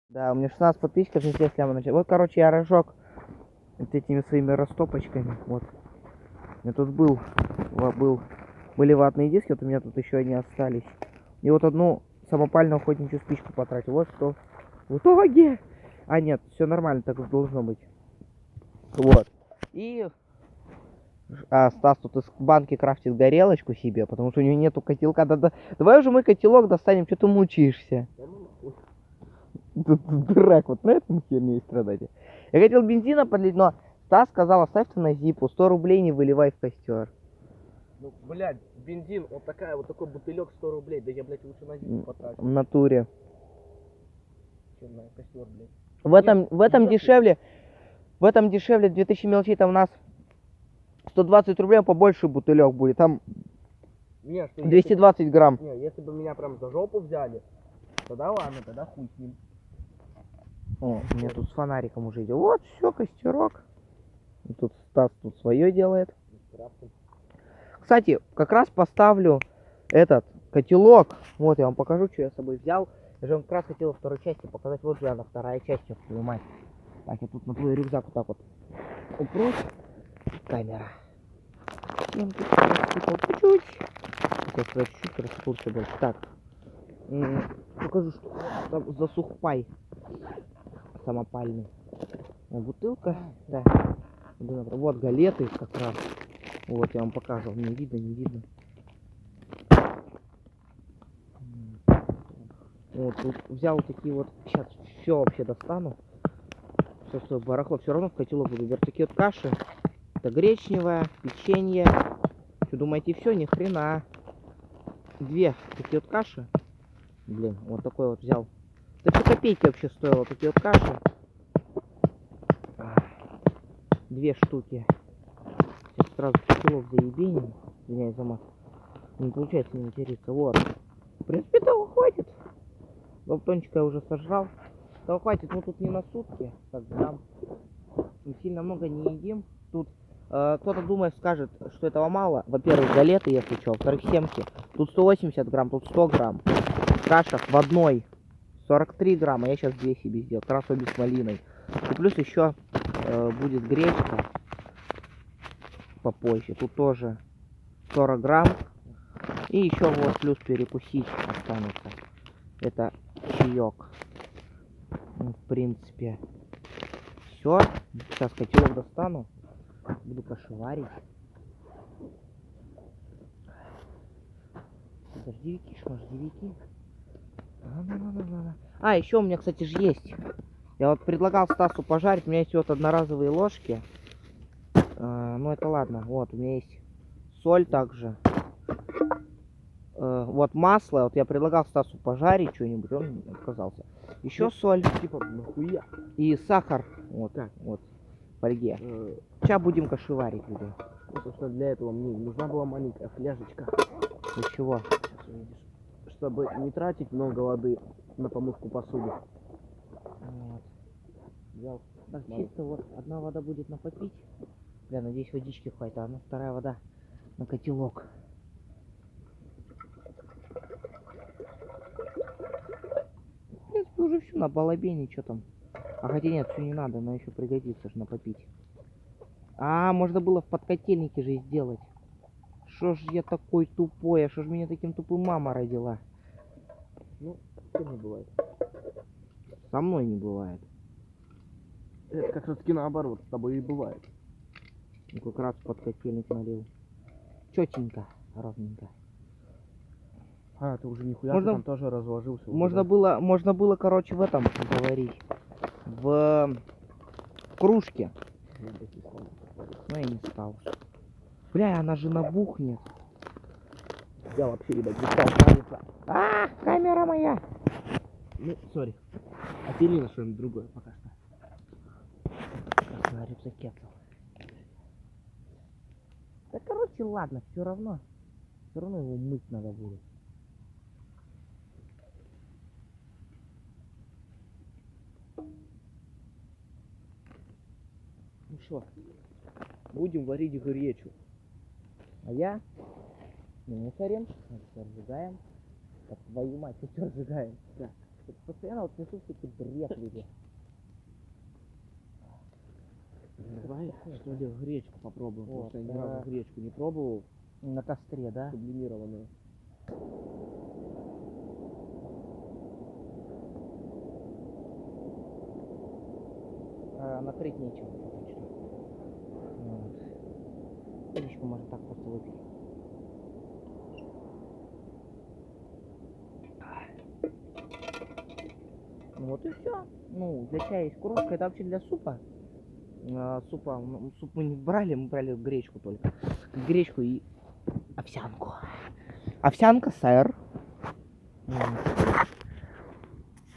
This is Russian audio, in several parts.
Да, у меня 16 подписчиков, если я начать. Вот, короче, я разжег вот этими своими растопочками. Вот. У меня тут были ватные диски, вот у меня тут еще одни остались. И вот одну самопальную охотничью спичку потратил. Вот что в итоге. А нет, все нормально, так уж должно быть. Вот. И Стас тут из банки крафтит горелочку себе, потому что у него нету котелка. Давай уже мы котелок достанем, что ты мучаешься. Дурак, вот на этом херне и страдать. Я хотел бензина подлить, но Стас сказал, оставь-то на зипу, 100 рублей не выливай в костер. Ну, блядь, бензин, вот такой бутылек 100 рублей. Да я, блядь, лучше на зиму потрачу, В натуре. чем на костер, блядь. В этом дешевле. В этом дешевле 2000 мелочей, там у нас 120 рублей, побольше бутылек будет. Там Не, что 220 грамм. Не, если бы меня прям за жопу взяли, тогда ладно, тогда хуй с ним. О, у меня тут с фонариком уже идет. Вот, все, костерок. И тут Стас тут свое делает. Кстати, как раз поставлю этот котелок. Вот, я вам покажу, что я с собой взял. Я же вам как раз хотел во второй части показать. Вот же она, вторая часть, твою мать. Так, я тут на твой рюкзак вот так вот упрусь. Камера. Чуть-чуть. Сейчас я чуть-чуть распутался больше. Так. Покажу, что там за сухпай самопальный. Бутылка. Да. Вот галеты как раз. Вот, я вам показывал. Не видно, не видно. Вот, тут взял такие вот. Сейчас все вообще достану. Все, что барахло. Все равно в котелок буду берать такие вот каши. Это гречневое, печенье. Что думаете, все? Ни хрена. Две такие вот каши. Блин, вот такой вот взял. Это 2 копейки вообще стоило такие вот каши. 2 штуки. Сейчас сразу котелок заебеним. Извиняюсь за мат. Не получается не материться. Вот. В принципе, того хватит. Лоптончика я уже сожрал. Того хватит, ну тут не на сутки. Так, грамм. Мы сильно много не едим. Тут кто-то думает, скажет, что этого мало. Во-первых, галеты, если что. Во-вторых, семки. Тут 180 грамм, тут 100 грамм. В кашах в одной 43 грамма. Я сейчас 2 себе сделал. Как раз обе с малиной. И плюс еще будет гречка попозже. Тут тоже 40 грамм. И еще вот плюс перекусить останется. Это чаек. Ну, в принципе. Все. Сейчас котелок достану. Буду кашеварить. Дождевики, дождевики. А, еще у меня, кстати, же есть. Я вот предлагал Стасу пожарить. У меня есть вот одноразовые ложки. Ну это ладно. Вот, у меня есть соль также. Вот масло. Вот я предлагал Стасу пожарить что-нибудь. Он отказался. Еще соль. Типа, нахуя? И сахар. Вот так, вот. В фольге. Сейчас будем кашеварить, ребят. Потому что для этого мне нужна была маленькая фляжечка. Для чего? Чтобы не тратить много воды на помывку посуды. Вот. Взял. Так, чисто вот одна вода будет на попить. Бля, надеюсь, водички хватит. А ну вторая вода на котелок. В принципе, уже все на балабене, что там. А хотя нет, все не надо, но еще пригодится же на попить. А, можно было в подкотельнике же сделать. Что ж я такой тупой, а что ж меня таким тупым мама родила? Ну, что не бывает. Со мной не бывает. Это как раз таки наоборот, с тобой и бывает. Ну, как раз в подкотельник налил. Четенько, ровненько. А, ты уже нихуя Можно... ты там тоже разложился. Можно было, короче, в этом говорить. В кружке. Но я не стал. Бля, она же набухнет. Я вообще, ебать, не стал париться. А, камера моя. Ну, сори. Опили на что-нибудь другое пока что. Как на рюкзаке. Да, короче, ладно, все равно. Все равно его мыть надо будет. Ну что, будем варить гречу. А я мусорим, разжигаем. Так, твою мать, ты что разжигаем? Да. Постоянно вот несут всякий бред люди. Давай, что ли, гречку попробуем, потому Вот, что я ни разу гречку не пробовал, На костре, да? сублимированную. Накрыть нечем, точно. Вот. Водичку можно так просто выпить. Ну вот и все. Ну, для чая есть кружка, это вообще для супа. Суп мы не брали, мы брали гречку только. Гречку и овсянку. Овсянка, сыр.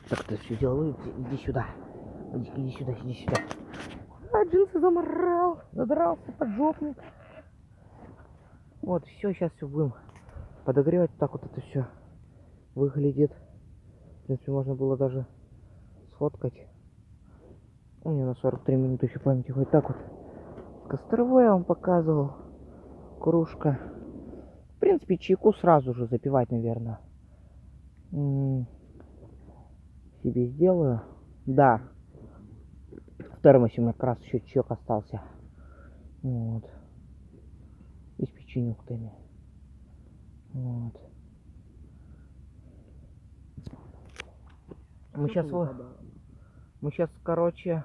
Так, ты все делаю, иди сюда. Иди сюда, иди сюда. А, джинсы заморал, задрался, поджопник. Вот, все, сейчас все будем подогревать. Так вот это все выглядит. В принципе, можно было даже сфоткать. У меня на 43 минуты еще памяти хоть так вот. Костровой я вам показывал. Кружка. В принципе, чайку сразу же запивать, наверное. Себе сделаю. Да. В термосе у меня как раз еще чек остался. Вот. И с печенюками. Вот. Мы сейчас, короче...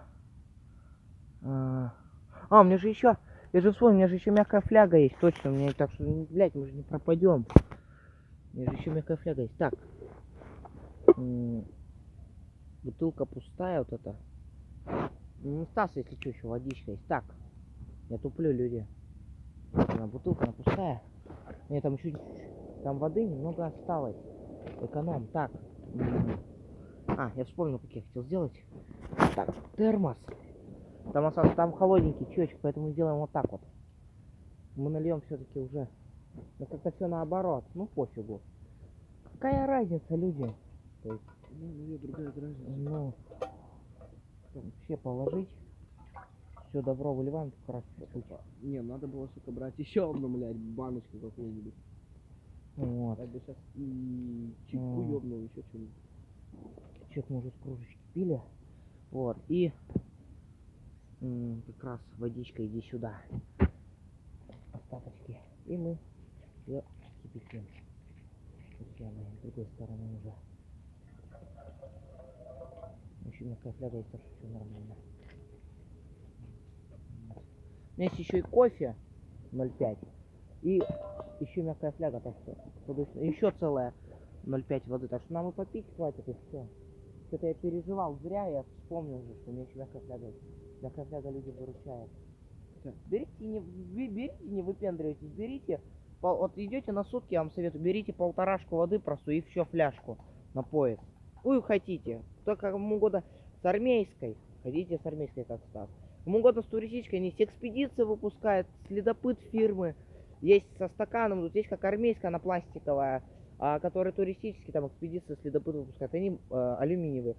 у меня же еще... Я же вспомнил, у меня же еще мягкая фляга есть, точно. У меня так что, блядь, мы же не пропадем. У меня же еще мягкая фляга есть. Так. Бутылка пустая вот эта. Ну, Стас, если что, еще водичка есть. Так. Я туплю, люди. Бутылка, она пустая. Нет, там еще... Там воды немного осталось. Эконом. Так. Я вспомнил, как я хотел сделать. Так, термос. Там холодненький чечек, поэтому сделаем вот так вот. Мы нальем все-таки уже. Ну как-то все наоборот. Ну пофигу. Какая разница, люди? То есть, другая разница. ну, вообще положить. Все добро выливаем как раз чуть-чуть. Не, надо было, сука, брать еще одну, блядь, баночку какую-нибудь. Вот. Я бы сейчас и чайку ёбнул, еще что-нибудь. Чек мы уже с кружечки пили. Вот. И как раз водичка, иди сюда. Остаточки. И мы ее кипятим. Все, с другой стороны уже. Еще мягкая фляга есть, так что все нормально. У меня есть еще и кофе 0,5. И еще мягкая фляга, так что еще целая 0,5 воды. Так что нам и попить хватит, и все. Что-то я переживал зря, я вспомнил же, что у меня еще мягкая фляга есть. Мягкая фляга люди выручает. Берите, не выпендривайтесь, берите. Вот идете на сутки, я вам советую, берите полторашку воды просто и все, фляжку на пояс. Вы хотите. Только кому угодно с армейской. Хотите с армейской, как Стас. Кому угодно с туристической. Есть экспедиция выпускает, следопыт фирмы. Есть со стаканом, тут есть как армейская, она пластиковая. Которые туристические, там экспедиции следопыт выпускают. Они алюминиевые.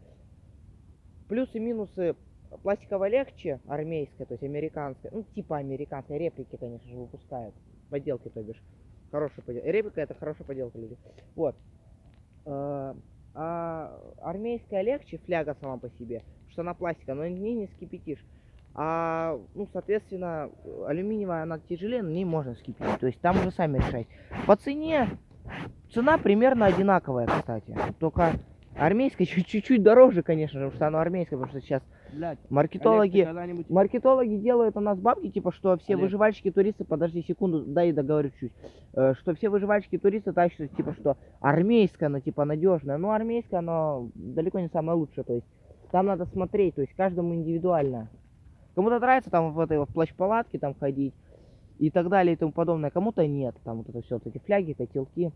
Плюсы, минусы. Пластиковая легче, армейская, то есть американская. Ну, типа американская. Реплики, конечно же, выпускают. Поделки, то бишь. Хорошая поделка. Реплика — это хорошая поделка, люди. Вот. Армейская легче, фляга сама по себе, потому что она пластиковая, но не скипятишь. Ну, соответственно, алюминиевая, она тяжелее, но не можно скипятить. То есть там уже сами решать. По цене, цена примерно одинаковая, кстати. Только армейская чуть-чуть дороже, конечно же, потому что она армейская, потому что сейчас Блядь, маркетологи делают у нас бабки, типа, что все Олег. выживальщики туристы, подожди секунду, дай договорю чуть, что все выживальщики туристы тащат, типа, что армейская, она типа надежная, но армейская, она далеко не самая лучшая, то есть там надо смотреть, то есть каждому индивидуально. Кому-то нравится там в этой вот плащ-палатке там ходить и так далее и тому подобное, кому-то нет, там вот это все, вот эти фляги, котелки.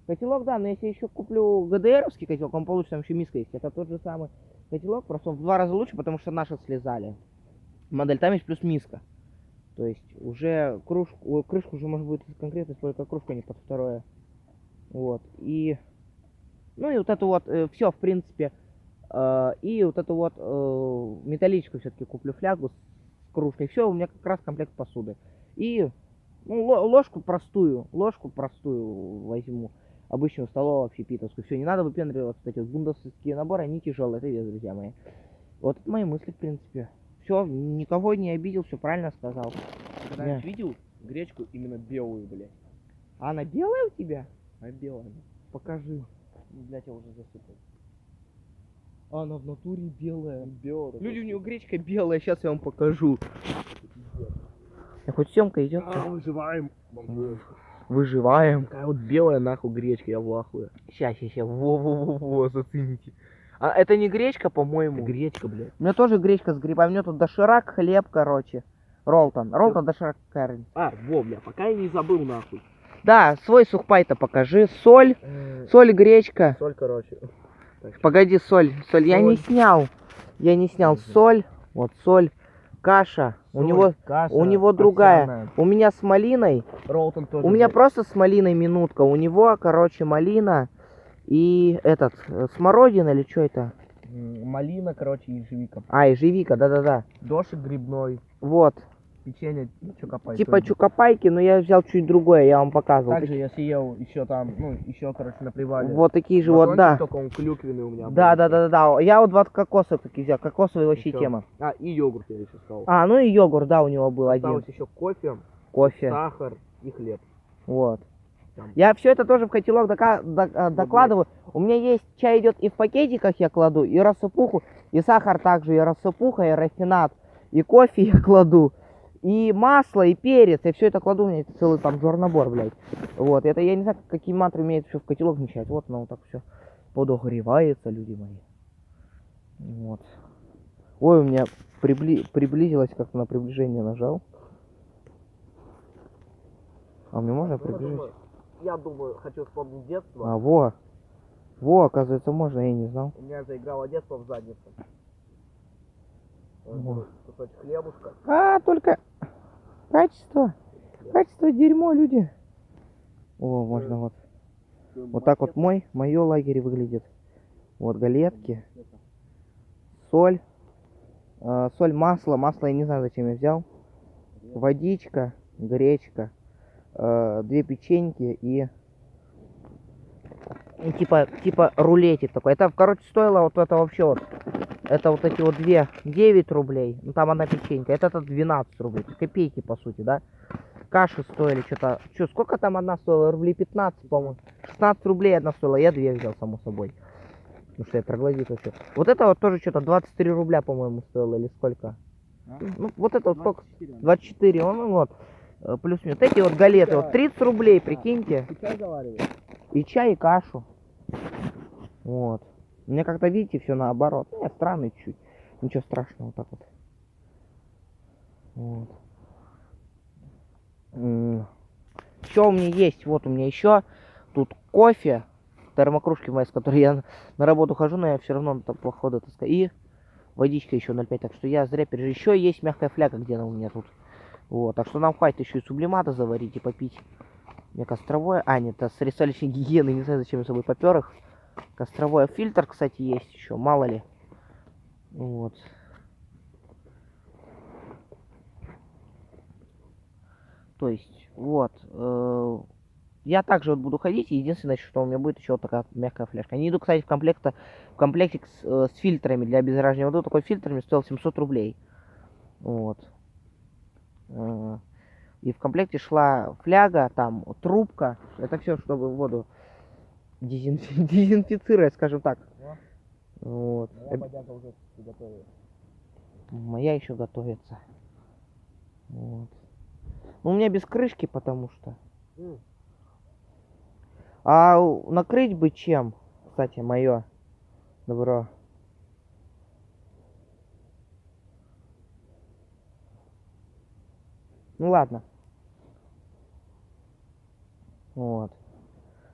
Котелок, да, но если еще куплю ГДРовский котелок, он получится, там еще миска есть. Это тот же самый котелок, просто он в 2 раза лучше, потому что наши слезали. Модель там есть плюс миска. То есть уже крышку уже может быть конкретно только кружку, а не под второе. Вот. И ну и вот это вот все, в принципе. И вот эту вот металлическую все-таки куплю флягу с кружкой. Все, у меня как раз комплект посуды. И ложку простую возьму. обычную столовую общепитовскую. Все, не надо выпендриваться. Вот эти вот бундовские наборы, они тяжелые, это вес, друзья мои. Вот это мои мысли, в принципе. Все, никого не обидел, все правильно сказал. Ты когда-нибудь видел гречку именно белую, блядь? А она белая у тебя? А белая. Покажи. Блядь, я уже засыпал. А она в натуре белая. Белая. Люди, у нее гречка белая, сейчас я вам покажу. Хоть съемка идет. Выживаем. Выживаем. Такая вот белая нахуй гречка, я в ахуе. Сейчас. Во, зацените. А это не гречка, по-моему. Гречка, блядь. У меня тоже гречка с грибами. У меня тут доширак, хлеб, короче. Ролтон, доширак, короче. А, во, бля, пока я не забыл нахуй. Да, свой сухпай-то покажи. Соль, гречка. Соль, короче. Погоди, соль. Я не снял. Соль. Вот соль. Каша. У него другая. овсяная. У меня с малиной. Ролтон тоже. У меня блядь. просто с малиной минутка. У него, короче, малина и смородина или что это? Малина, короче, ежевика. А, ежевика, да-да-да. Дошик грибной. Вот. Печенье чокопай. Типа чукопайки, но я взял чуть другое, я вам показывал. Также я съел еще там, еще, короче, на привале. Вот такие же, вот, Батончик, да. только он клюквенный у меня был. Да. Я вот 2 кокоса таки взял. Кокосовый вообще Всё. тема. А, и йогурт я еще сказал. А, ну и йогурт, да, у него был Осталось один. еще кофе, Кофе. сахар и хлеб. Вот. Там. Я все это тоже в котелок докладываю. У меня есть чай идет и в пакетиках я кладу, и рассыпуху, и сахар также, и рассыпуха, и рафинат, и кофе я кладу, и масло, и перец, я все это кладу, у меня это целый там жорнабор, блядь. Вот, это я не знаю, какие матры умеют все в котелок вмещать. Вот оно вот так все подогревается, люди мои. Вот. Ой, у меня приблизилось, как-то на приближение нажал. А мне можно приближить? Я думаю, хочу вспомнить детство. А, во, оказывается, можно, я не знал. У меня заиграло детство в задницу. Во. Кусочек хлебушка. А, только качество дерьмо, люди. О, можно вот. Вот так вот мое лагерь выглядит. Вот галетки, соль, масло я не знаю, зачем я взял. Водичка, гречка, 2 печеньки и типа рулетик такой. Это, короче, стоило вот это вообще вот. Это вот эти вот 9 рублей. Ну там одна печенька. Это 12 рублей. Копейки, по сути, да? Каши стоили что-то. Сколько там одна стоила? Рублей 15, по-моему. 16 рублей одна стоила. Я 2 взял, само собой. Потому что я троглодит вообще. Вот это вот тоже что-то 23 рубля, по-моему, стоило. Или сколько? Ну, вот это вот сколько? 24. Вот. Плюс-минус. Вот эти вот галеты. Вот 30 рублей, прикиньте. И чай, и кашу. Вот. У меня как-то, видите, все наоборот. Нет, странно чуть-чуть. Ничего страшного, вот так вот. Что у меня есть? Вот у меня еще тут кофе. Термокружки мои, с которой я на работу хожу, но я все равно там походу таскаю. И водичка еще 0,5. Так что я зря переживаю. Еще есть мягкая фляга, где она у меня тут. Вот. Так что нам хватит еще и сублимата заварить и попить. У меня костровое. А, нет, это средства личной гигиены. Не знаю, зачем я с собой попер их. Костровой фильтр, кстати, есть еще, мало ли. Вот. То есть, вот. Я также вот буду ходить. Единственное, что у меня будет еще вот такая мягкая фляжка. Они идут, кстати, в комплекте с фильтрами для обеззараживания воды. Такой фильтр мне стоил 700 рублей. Вот. И в комплекте шла фляга, там трубка. Это все, чтобы воду дезинфицировать, скажем так. Вот. Моя еще готовится. Вот. Ну, у меня без крышки, потому что. А накрыть бы чем? Кстати, мое добро. Ну ладно. Вот.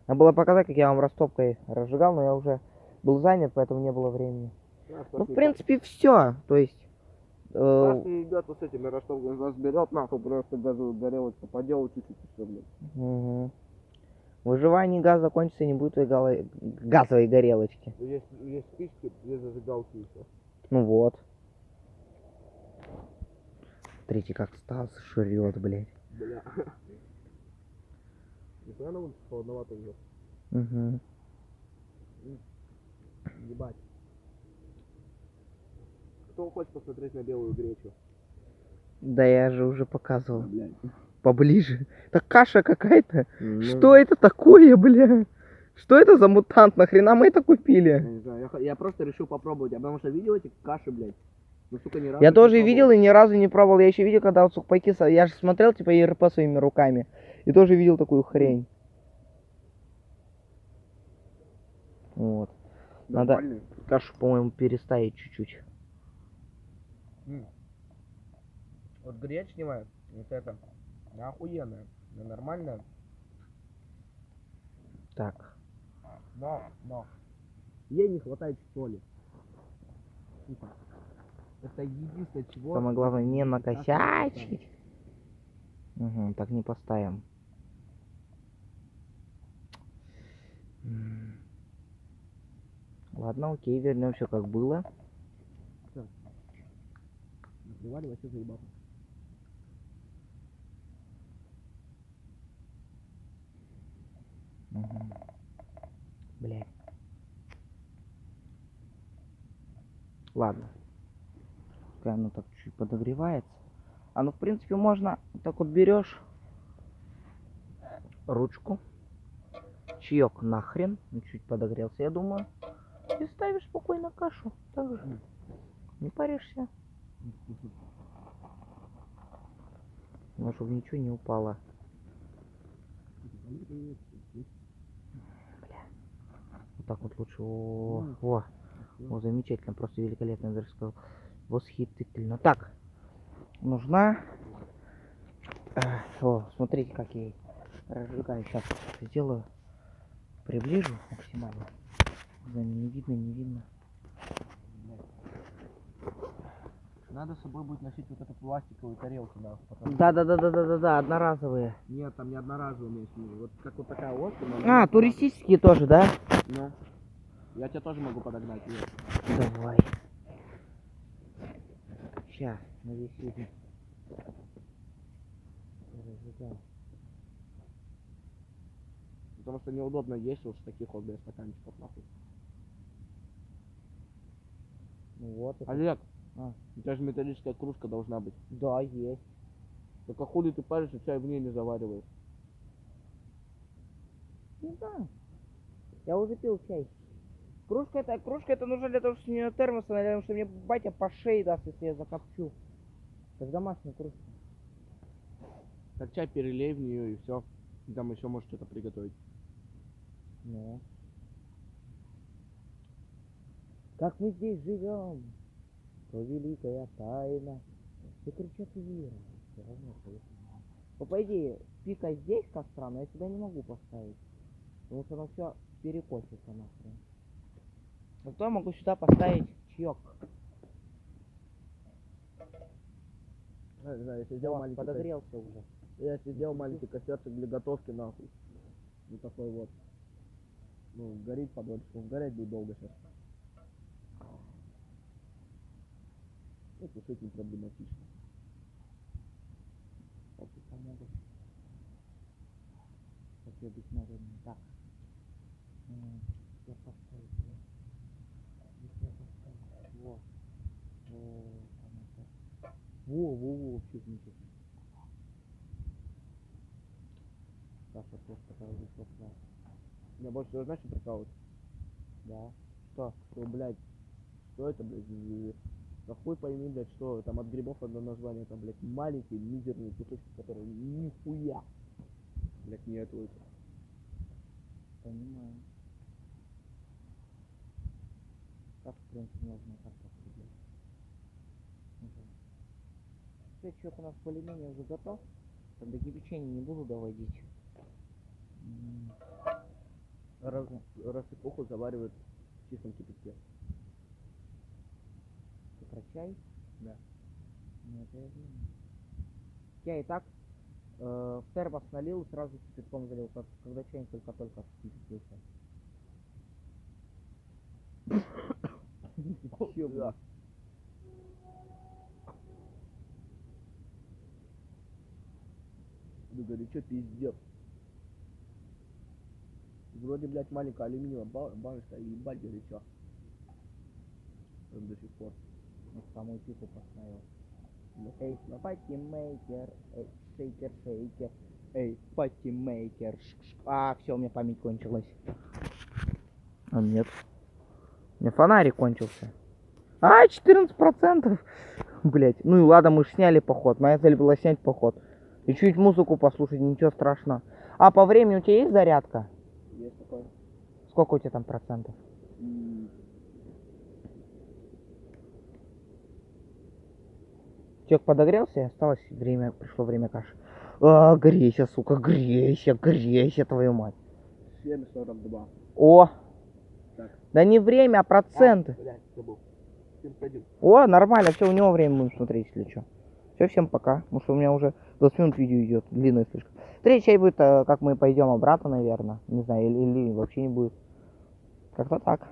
Надо было показать, как я вам растопкой разжигал, но я уже был занят, поэтому не было времени. Ну, в принципе, все. То есть... ребята с этими ростовками вас берет, нахуй просто газовую горелочку поделать чуть-чуть, что, блядь. Угу. Выживание газ закончится и не будет твоей газовой горелочки. Есть спички, есть зажигалки еще. Ну вот. Смотрите, как Стас жрет, блядь. Бля. Нихуя на улице холодновато уже. Угу. Ебать. Кто хочет посмотреть на белую гречу? Да я же уже показывал. Блядь. Поближе. Так каша какая-то. Ну, Что это такое, бля? Что это за мутант? Нахрена мы это Я купили? не знаю, я просто решил попробовать, потому что видел эти каши, блядь. Ну, сука, ни разу Я их тоже не видел пробовал. и ни разу не пробовал. Я еще видел, когда вот сухпайки... Я же смотрел, типа, ЕРП своими руками. И тоже видел такую хрень. Вот. Надо Нормальный. кашу, по-моему, переставить чуть-чуть. Вот гречневая, вот это, она охуенная, она нормальная, Так. но, ей не хватает соли. Типа, это единственное, чего... Самое главное, не каша накосячить. Угу, так не поставим. Ладно, окей, вернемся как было. Накрывали вообще заебато. Угу. Блядь. Ладно. Пускай оно так чуть подогревается. А ну, в принципе, можно вот так вот берешь ручку, чаек нахрен, он чуть подогрелся, я думаю, и ставишь спокойно кашу. Так же. Не паришься. Ну, чтобы ничего не упало. Вот так вот лучше. О, замечательно, просто великолепно, я даже сказал. Восхитительно. Так, нужна... О, смотрите, как я разжигаю. Сейчас сделаю. Приближу максимально. Да, не видно, не видно. Надо с собой будет носить вот эту пластиковую тарелку, нахуй. Да, одноразовые. Нет, там не одноразовые имеешь в виду. Вот как вот такая вот. А, туристические тоже, да? Ну, я тебя тоже могу подогнать. Нет. Давай. Сейчас, навесить. Разжигаю. Потому что неудобно есть вот в таких вот, блядь, стаканчиков, нахуй. Ну вот. Это... Олег, А. у тебя же металлическая кружка должна быть. Да, есть. Только хули ты паришь и чай в ней не завариваешь? Не знаю. Я уже пил чай. Кружка это нужно для того, чтобы у нее термос, потому что мне батя по шее даст, если я закопчу. Это домашняя кружка. Так чай перелей в нее и все. Там еще можешь что-то приготовить. Ну. Как мы здесь живем, то великая тайна. Все кричат и верят. Все равно по идее, пика здесь костра, но я сюда не могу поставить. Потому что оно все перекосится нахрен. Зато я могу сюда поставить чаек. Не знаю, если сделал маленький Подогрелся уже. Я себе сделал маленький костерчик для готовки, нахуй. Вот такой вот. Ну, горит подольше, сгорать будет долго сейчас. Ну, тушить не проблематично. Кстати, помогут. Как я обыкновенно. Так. Я поставлю. Здесь я поставлю. Во. Во, вообще замечательно. Каша просто такая высокая. Меня больше всего знаешь, что прикалывает? Да. Что? Что, блядь, что это, блядь, да хуй пойми, блядь, что там от грибов одно название, там, блядь, маленькие, мизерные кусочки, которые нихуя, блядь, не это. Понимаю. Как, в принципе, можно так подстрелять. Все, человек у нас более-менее уже готов. До кипячения не буду доводить. Рассыпуху заваривают в чистом кипятке. Ты про чай? Да. Нет, я знаю. Я и так в термос налил и сразу кипятком залил, когда чай только-только вскипятился. Чё, Да. Ну, говорит, что пиздец. Вроде, блядь, маленькая алюминиевая баночка, и ебать горячо. До сих пор. Самую пику поставил. Ну, Эй, патимейкер, эй, шейкер, шейкер, эй, патимейкер. А, все, у меня память кончилась. А нет. У меня фонарик кончился. А, 14%. Блять. Ну и ладно, мы же сняли поход. Моя цель была снять поход. И чуть музыку послушать, ничего страшного. А по времени у тебя есть зарядка? есть такое. Сколько у тебя там процентов? Чек подогрелся и осталось время, пришло время каши. А, грейся, сука, грейся, грейся, твою мать. 7,42. О! Так. Да не время, а проценты. Блядь, забыл. 71. О, нормально, все, у него время будем смотреть, если что. Все, всем пока. Потому что у меня уже 20 минут видео идет, длинное слишком. Третья часть будет, как мы пойдем обратно, наверное. Не знаю, или вообще не будет. Как-то так.